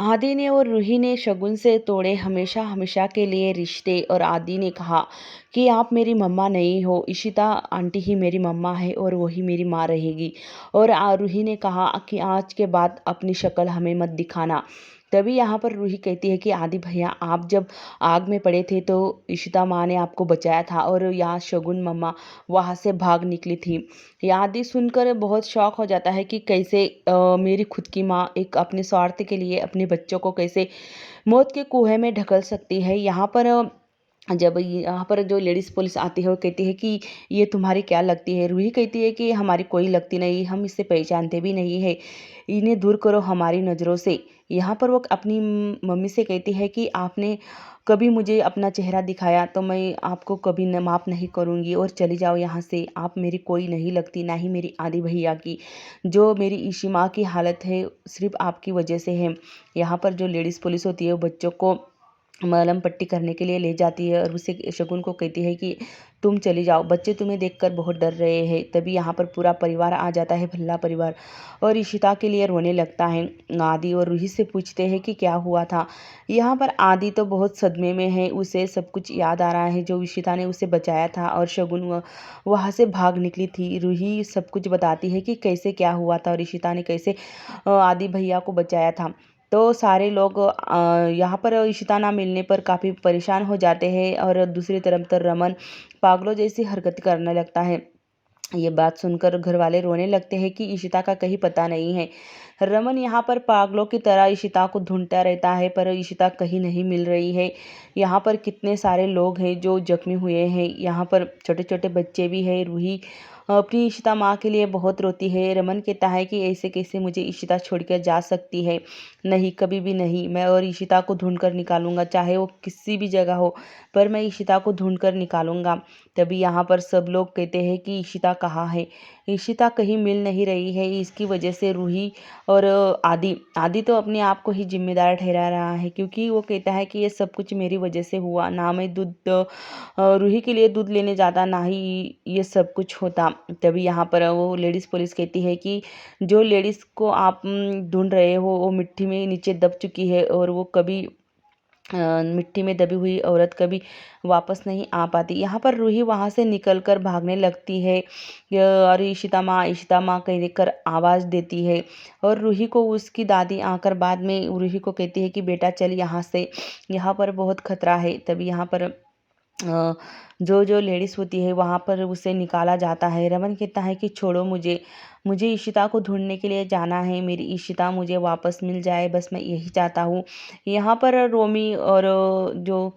आदि ने और रूही ने शगुन से तोड़े हमेशा हमेशा के लिए रिश्ते। और आदि ने कहा कि आप मेरी मम्मा नहीं हो, इशिता आंटी ही मेरी मम्मा है और वही मेरी माँ रहेगी। और रूही ने कहा कि आज के बाद अपनी शक्ल हमें मत दिखाना। तभी यहाँ पर रूही कहती है कि आदि भैया, आप जब आग में पड़े थे तो इशिता माँ ने आपको बचाया था और यहाँ शगुन मम्मा वहाँ से भाग निकली थी। ये आदि सुनकर बहुत शौक हो जाता है कि कैसे मेरी खुद की माँ एक अपने स्वार्थ के लिए अपने बच्चों को कैसे मौत के कुएं में ढकल सकती है। यहाँ पर जब यहाँ पर जो लेडीज़ पुलिस आती है वो कहती है कि ये तुम्हारी क्या लगती है। रूही कहती है कि हमारी कोई लगती नहीं, हम इससे पहचानते भी नहीं है, इन्हें दूर करो हमारी नज़रों से। यहाँ पर वो अपनी मम्मी से कहती है कि आपने कभी मुझे अपना चेहरा दिखाया तो मैं आपको कभी न माफ़ नहीं करूँगी और चली जाओ यहाँ से, आप मेरी कोई नहीं लगती, ना ही मेरी आदि भैया की। जो मेरी इशी माँ की हालत है सिर्फ आपकी वजह से है। यहाँ पर जो लेडीज़ पुलिस होती है वो बच्चों को मलहम पट्टी करने के लिए ले जाती है और उसे शगुन को कहती है कि तुम चली जाओ, बच्चे तुम्हें देखकर बहुत डर रहे हैं। तभी यहाँ पर पूरा परिवार आ जाता है, भल्ला परिवार, और इशिता के लिए रोने लगता है। आदि और रूही से पूछते हैं कि क्या हुआ था। यहाँ पर आदि तो बहुत सदमे में है, उसे सब कुछ याद आ रहा है जो इशिता ने उसे बचाया था और शगुन वहाँ से भाग निकली थी। रूही सब कुछ बताती है कि कैसे क्या हुआ था और इशिता ने कैसे आदि भैया को बचाया था। तो सारे लोग यहाँ पर इशिता ना मिलने पर काफ़ी परेशान हो जाते हैं और दूसरी तरफ तो रमन पागलों जैसी हरकत करने लगता है। ये बात सुनकर घर वाले रोने लगते हैं कि इशिता का कहीं पता नहीं है। रमन यहाँ पर पागलों की तरह इशिता को ढूंढता रहता है पर इशिता कहीं नहीं मिल रही है। यहाँ पर कितने सारे लोग हैं जो जख्मी हुए हैं, यहाँ पर छोटे छोटे बच्चे भी हैं। रूही अपनी इशिता माँ के लिए बहुत रोती है। रमन कहता है कि ऐसे कैसे मुझे इशिता छोड़कर जा सकती है, नहीं कभी भी नहीं, मैं और इशिता को ढूंढ कर निकालूंगा, चाहे वो किसी भी जगह हो, पर मैं इशिता को ढूंढ कर निकालूंगा। तभी यहाँ पर सब लोग कहते हैं कि इशिता कहाँ है, इशिता कहीं मिल नहीं रही है। इसकी वजह से रूही और आदि आदि तो अपने आप को ही जिम्मेदार ठहरा रहा है क्योंकि वो कहता है कि ये सब कुछ मेरी वजह से हुआ, ना मैं दूध रूही के लिए दूध लेने जाता, ना ही ये सब कुछ होता। तभी यहाँ पर वो लेडीज़ पुलिस कहती है कि जो लेडीज़ को आप ढूंढ रहे हो वो मिट्टी में नीचे दब चुकी है और वो कभी मिट्टी में दबी हुई औरत कभी वापस नहीं आ पाती। यहाँ पर रूही वहाँ से निकलकर भागने लगती है और इशिता माँ कह कर आवाज़ देती है और रूही को उसकी दादी आकर बाद में रूही को कहती है कि बेटा चल यहाँ से, यहाँ पर बहुत खतरा है। तभी यहाँ पर जो जो लेडीज़ होती है वहाँ पर उसे निकाला जाता है। रमन कहता है कि छोड़ो मुझे, मुझे इशिता को ढूंढने के लिए जाना है, मेरी इशिता मुझे वापस मिल जाए, बस मैं यही चाहता हूँ। यहाँ पर रोमी और जो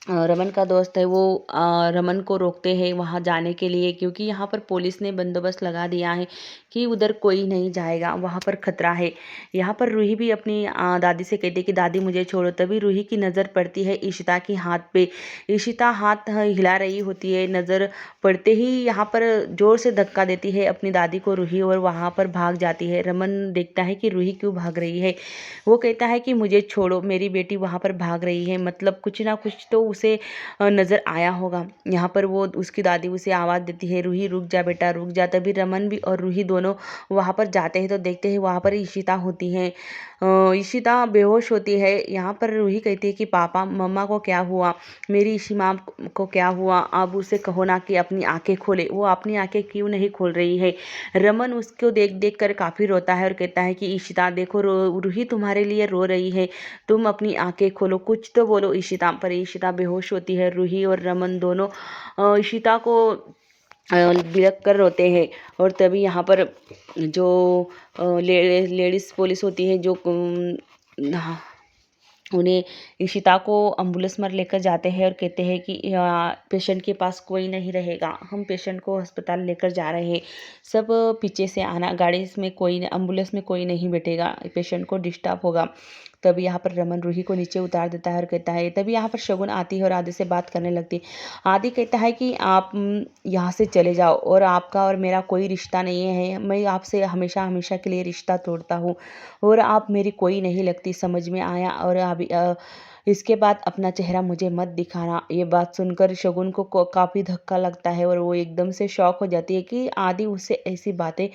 रमन का दोस्त है वो रमन को रोकते हैं वहाँ जाने के लिए क्योंकि यहाँ पर पुलिस ने बंदोबस्त लगा दिया है कि उधर कोई नहीं जाएगा, वहाँ पर खतरा है। यहाँ पर रूही भी अपनी दादी से कहती है कि दादी मुझे छोड़ो। तभी रूही की नज़र पड़ती है इशिता की हाथ पे। इशिता हाथ हिला रही होती है, नज़र पड़ते ही यहाँ पर जोर से धक्का देती है अपनी दादी को रूही और वहाँ पर भाग जाती है। रमन देखता है कि रूही क्यों भाग रही है, वो कहता है कि मुझे छोड़ो, मेरी बेटी वहाँ पर भाग रही है, मतलब कुछ ना कुछ तो उसे नज़र आया होगा। यहाँ पर वो उसकी दादी उसे आवाज़ देती है, रूही रुक जा बेटा रुक जा। तभी रमन भी और रूही दोनों वहाँ पर जाते हैं तो देखते हैं वहाँ पर इशिता होती है। इशिता बेहोश होती है। यहाँ पर रूही कहती है कि पापा मम्मा को क्या हुआ, मेरी इशी माँ को क्या हुआ, अब उसे कहो ना कि अपनी आंखें खोले, वो अपनी आंखें क्यों नहीं खोल रही है। रमन उसको देख देख कर काफ़ी रोता है और कहता है कि इशिता देखो रूही तुम्हारे लिए रो रही है, तुम अपनी आंखें खोलो, कुछ तो बोलो इशिता। पर इशिता बेहोश होती है। रूही और रमन दोनों इशिता को बिलख कर रोते हैं। और तभी यहाँ पर जो लेडीज़ पुलिस होती है जो उन्हें इशिता को एम्बुलेंस में लेकर जाते हैं और कहते हैं कि पेशेंट के पास कोई नहीं रहेगा, हम पेशेंट को अस्पताल लेकर जा रहे हैं, सब पीछे से आना, गाड़ी में कोई एम्बुलेंस में कोई नहीं बैठेगा, पेशेंट को डिस्टर्ब होगा। तभी यहाँ पर रमन रूही को नीचे उतार देता है और कहता है, तभी यहाँ पर शगुन आती है और आदि से बात करने लगती है। आदि कहता है कि आप यहाँ से चले जाओ और आपका और मेरा कोई रिश्ता नहीं है, मैं आपसे हमेशा हमेशा के लिए रिश्ता तोड़ता हूँ और आप मेरी कोई नहीं लगती, समझ में आया। और अभी इसके बाद अपना चेहरा मुझे मत दिखाना। ये बात सुनकर शगुन को काफ़ी धक्का लगता है और वो एकदम से शॉक हो जाती है कि आदि उससे ऐसी बातें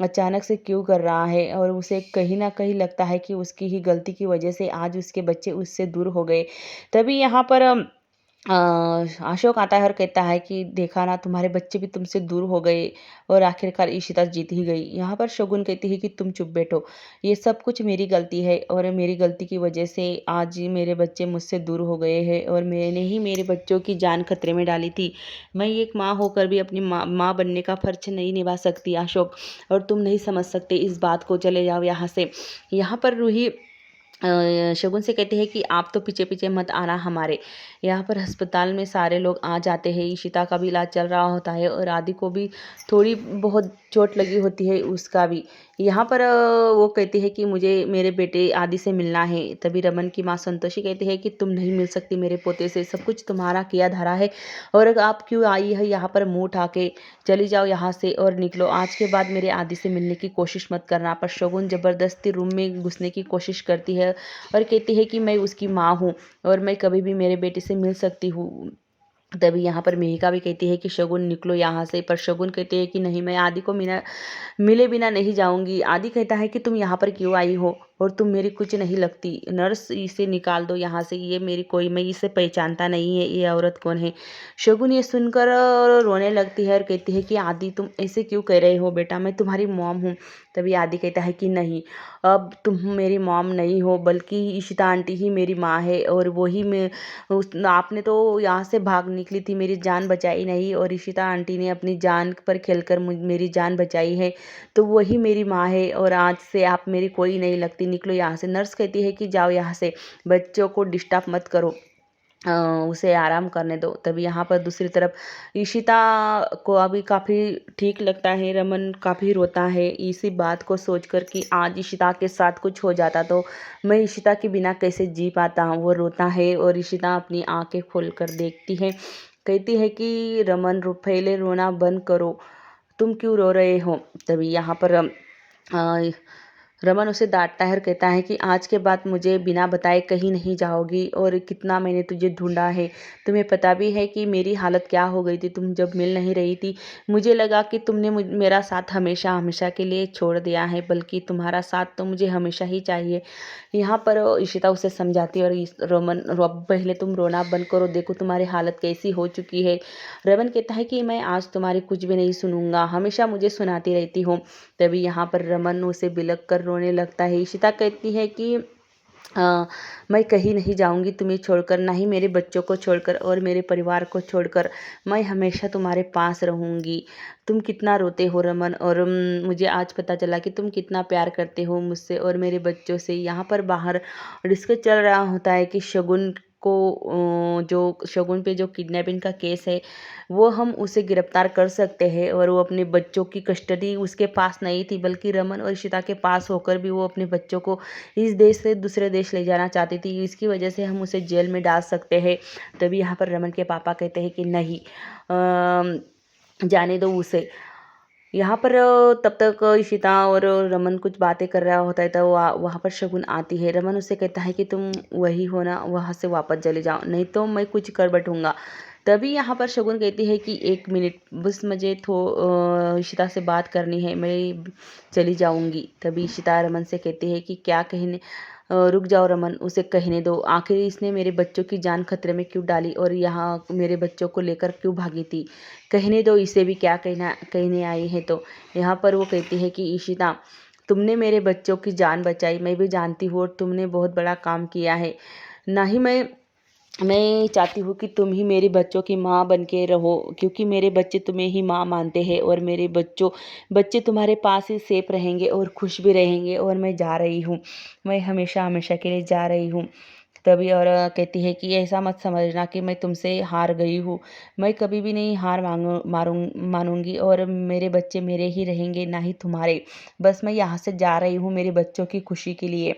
अचानक से क्यों कर रहा है, और उसे कहीं न कहीं लगता है कि उसकी ही गलती की वजह से आज उसके बच्चे उससे दूर हो गए। तभी यहाँ पर अशोक आता है और कहता है कि देखा ना, तुम्हारे बच्चे भी तुमसे दूर हो गए और आखिरकार इशिता जीत ही गई। यहाँ पर शगुन कहती है कि तुम चुप बैठो, ये सब कुछ मेरी गलती है और मेरी गलती की वजह से आज मेरे बच्चे मुझसे दूर हो गए हैं और मैंने ही मेरे बच्चों की जान खतरे में डाली थी। मैं एक माँ होकर भी अपनी माँ बनने का फर्ज नहीं निभा सकती अशोक, और तुम नहीं समझ सकते इस बात को। चले जाओ यहाँ से। यहाँ पर रूही शगुन से कहते हैं कि आप तो पीछे पीछे मत आना हमारे। यहाँ पर अस्पताल में सारे लोग आ जाते हैं। इशिता का भी इलाज चल रहा होता है और आदि को भी थोड़ी बहुत चोट लगी होती है, उसका भी। यहाँ पर वो कहती है कि मुझे मेरे बेटे आदि से मिलना है। तभी रमन की माँ संतोषी कहती है कि तुम नहीं मिल सकती मेरे पोते से, सब कुछ तुम्हारा किया धरा है और आप क्यों आई है यहाँ पर मुँह उठा के। चली जाओ यहाँ से और निकलो। आज के बाद मेरे आदि से मिलने की कोशिश मत करना। पर शगुन ज़बरदस्ती रूम में घुसने की कोशिश करती है और कहती है कि मैं उसकी माँ हूँ और मैं कभी भी मेरे बेटे से मिल सकती हूँ। तभी यहाँ पर मेहिका भी कहती है कि शगुन निकलो यहाँ से, पर शगुन कहते हैं कि नहीं, मैं आदि को मिले बिना नहीं जाऊंगी। आदि कहता है कि तुम यहाँ पर क्यों आई हो और तुम मेरी कुछ नहीं लगती। नर्स, इसे निकाल दो यहाँ से, ये मेरी कोई, मैं इसे पहचानता नहीं है, ये औरत कौन है। शगुन ये सुनकर रोने लगती है और कहती है कि आदि तुम ऐसे क्यों कह रहे हो बेटा, मैं तुम्हारी मॉम हूँ। तभी आदि कहता है कि नहीं, अब तुम मेरी मॉम नहीं हो, बल्कि इशिता आंटी ही मेरी माँ है और वही मैं आपने तो यहाँ से भाग निकली थी, मेरी जान बचाई नहीं, और इशिता आंटी ने अपनी जान पर खेलकर मेरी जान बचाई है, तो वही मेरी माँ है और आज से आप मेरी कोई नहीं लगती, निकलो यहाँ से। नर्स कहती है कि जाओ यहाँ से, बच्चों को डिस्टर्ब मत करो, उसे आराम करने दो। तभी यहाँ पर दूसरी तरफ इशिता को अभी काफ़ी ठीक लगता है। रमन काफ़ी रोता है इसी बात को सोचकर कि आज इशिता के साथ कुछ हो जाता तो मैं इशिता के बिना कैसे जी पाता। वो रोता है और इशिता अपनी आंखें खोलकर देखती है, कहती है कि रमन पहले रोना बंद करो, तुम क्यों रो रहे हो। तभी यहाँ पर रमन उसे डांटता है और कहता है कि आज के बाद मुझे बिना बताए कहीं नहीं जाओगी, और कितना मैंने तुझे ढूंढा है, तुम्हें पता भी है कि मेरी हालत क्या हो गई थी तुम जब मिल नहीं रही थी। मुझे लगा कि तुमने मेरा साथ हमेशा हमेशा के लिए छोड़ दिया है, बल्कि तुम्हारा साथ तो मुझे हमेशा ही चाहिए। यहाँ पर इशिता उसे समझाती है और रोमन पहले तुम रोना बंद करो, देखो तुम्हारी हालत कैसी हो चुकी है। रमन कहता है कि मैं आज तुम्हारी कुछ भी नहीं सुनूंगा, हमेशा मुझे सुनाती रहती हो। तभी यहाँ पर रमन उसे बिलक कर रोने लगता है। इशिता कहती है कि मैं कहीं नहीं जाऊंगी तुम्हें छोड़कर, ना ही मेरे बच्चों को छोड़कर और मेरे परिवार को छोड़कर, मैं हमेशा तुम्हारे पास रहूंगी। तुम कितना रोते हो रमन, और मुझे आज पता चला कि तुम कितना प्यार करते हो मुझसे और मेरे बच्चों से। यहाँ पर बाहर डिस्कस चल रहा होता है कि शगुन को जो शगुन पे जो किडनैपिंग का केस है वो हम उसे गिरफ्तार कर सकते हैं, और वो अपने बच्चों की कस्टडी उसके पास नहीं थी, बल्कि रमन और इशिता के पास होकर भी वो अपने बच्चों को इस देश से दूसरे देश ले जाना चाहती थी। इसकी वजह से हम उसे जेल में डाल सकते हैं। तभी यहाँ पर रमन के पापा कहते हैं कि नहीं, जाने दो उसे। यहाँ पर तब तक इशिता और रमन कुछ बातें कर रहा होता है, तो वहाँ पर शगुन आती है। रमन उससे कहता है कि तुम वही हो ना, वहाँ से वापस चले जाओ, नहीं तो मैं कुछ कर बैठूंगा। तभी यहाँ पर शगुन कहती है कि एक मिनट बस, मुझे इशिता से बात करनी है, मैं चली जाऊंगी। तभी इशिता रमन से कहती है कि क्या कहने, रुक जाओ रमन, उसे कहने दो, आखिर इसने मेरे बच्चों की जान खतरे में क्यों डाली और यहाँ मेरे बच्चों को लेकर क्यों भागी थी। कहने दो इसे भी क्या कहने आई है। तो यहाँ पर वो कहती है कि इशिता, तुमने मेरे बच्चों की जान बचाई, मैं भी जानती हूँ, और तुमने बहुत बड़ा काम किया है। ना ही मैं चाहती हूँ कि तुम ही मेरे बच्चों की माँ बन के रहो, क्योंकि मेरे बच्चे तुम्हें ही माँ मानते हैं और मेरे बच्चे तुम्हारे पास ही सेफ रहेंगे और खुश भी रहेंगे, और मैं जा रही हूँ, मैं हमेशा हमेशा के लिए जा रही हूँ। तभी और कहती है कि ऐसा मत समझना कि मैं तुमसे हार गई हूँ, मैं कभी भी नहीं हार मानूंगी, और मेरे बच्चे मेरे ही रहेंगे, ना ही तुम्हारे। बस मैं यहाँ से जा रही हूँ मेरे बच्चों की खुशी के लिए।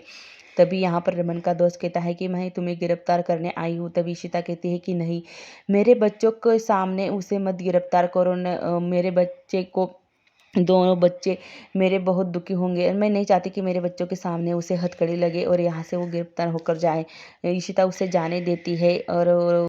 तभी यहाँ पर रमन का दोस्त कहता है कि मैं तुम्हें गिरफ्तार करने आई हूँ। तभी इशिता कहती है कि नहीं, मेरे बच्चों के सामने उसे मत गिरफ्तार करो, मेरे बच्चे को दोनों बच्चे मेरे बहुत दुखी होंगे। मैं नहीं चाहती कि मेरे बच्चों के सामने उसे हथकड़ी लगे और यहाँ से वो गिरफ्तार होकर जाए। इशिता उसे जाने देती है और